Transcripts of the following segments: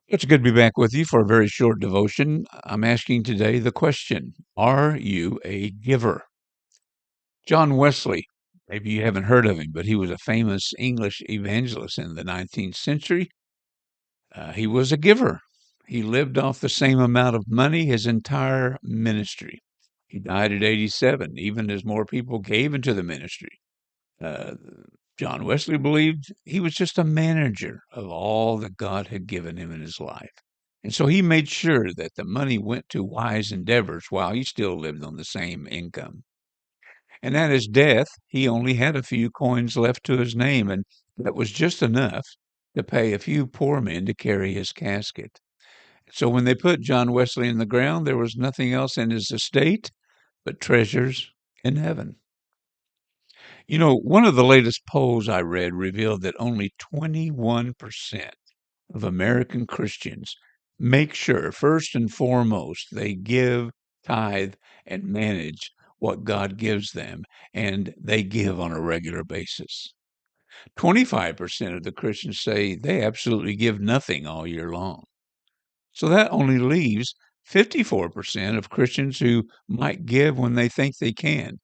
It's good to be back with you for a very short devotion. I'm asking today the question, are you a giver? John Wesley, maybe you haven't heard of him, but he was a famous English evangelist in the 19th century. He was a giver. He lived off the same amount of money his entire ministry. He died at 87, even as more people gave into the ministry. Uh, John Wesley believed he was just a manager of all that God had given him in his life. And so he made sure that the money went to wise endeavors while he still lived on the same income. And at his death, he only had a few coins left to his name, and that was just enough to pay a few poor men to carry his casket. So when they put John Wesley in the ground, there was nothing else in his estate but treasures in heaven. You know, one of the latest polls I read revealed that only 21% of American Christians make sure, first and foremost, they give, tithe, and manage what God gives them, and they give on a regular basis. 25% of the Christians say they absolutely give nothing all year long. So that only leaves 54% of Christians who might give when they think they can.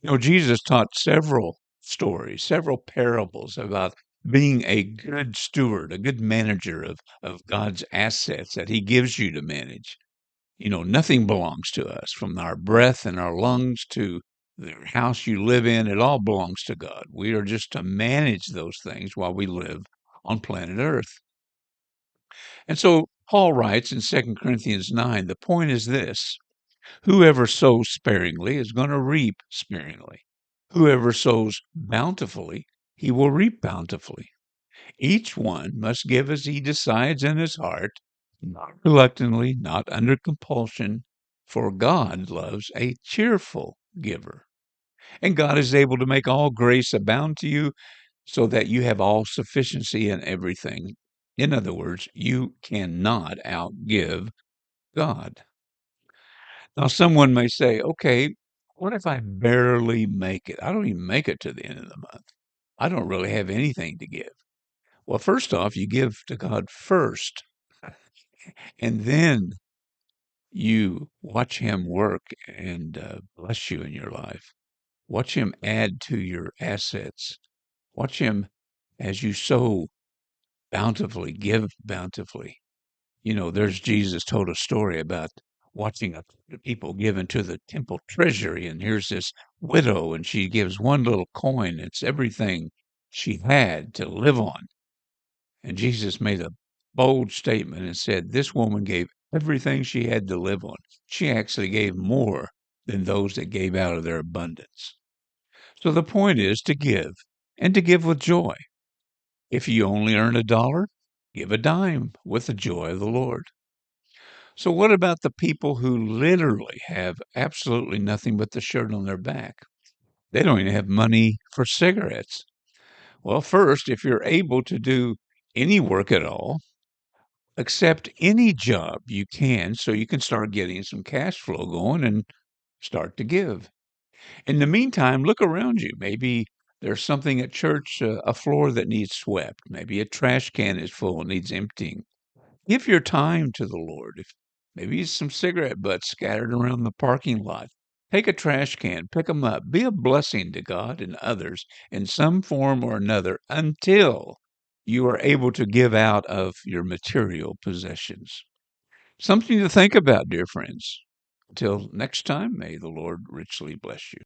You know, Jesus taught several stories, several parables about being a good steward, a good manager of God's assets that He gives you to manage. You know, nothing belongs to us, from our breath and our lungs to the house you live in. It all belongs to God. We are just to manage those things while we live on planet Earth. And so Paul writes in 2 Corinthians 9, the point is this: whoever sows sparingly is going to reap sparingly. Whoever sows bountifully, he will reap bountifully. Each one must give as he decides in his heart, not reluctantly, not under compulsion, for God loves a cheerful giver. And God is able to make all grace abound to you so that you have all sufficiency in everything. In other words, you cannot outgive God. Now, someone may say, okay, what if I barely make it? I don't even make it to the end of the month. I don't really have anything to give. Well, first off, you give to God first, and then you watch Him work and bless you in your life. Watch Him add to your assets. Watch Him as you sow bountifully, give bountifully. You know, there's Jesus told a story about watching the people give into the temple treasury, and here's this widow, and she gives one little coin. It's everything she had to live on. And Jesus made a bold statement and said, this woman gave everything she had to live on. She actually gave more than those that gave out of their abundance. So the point is to give, and to give with joy. If you only earn $1, give a dime with the joy of the Lord. So what about the people who literally have absolutely nothing but the shirt on their back? They don't even have money for cigarettes. Well, first, if you're able to do any work at all, accept any job you can so you can start getting some cash flow going and start to give. In the meantime, look around you. Maybe there's something at church, a floor that needs swept. Maybe a trash can is full and needs emptying. Give your time to the Lord. If maybe some cigarette butts scattered around the parking lot, take a trash can, pick them up. Be a blessing to God and others in some form or another until you are able to give out of your material possessions. Something to think about, dear friends. Until next time, may the Lord richly bless you.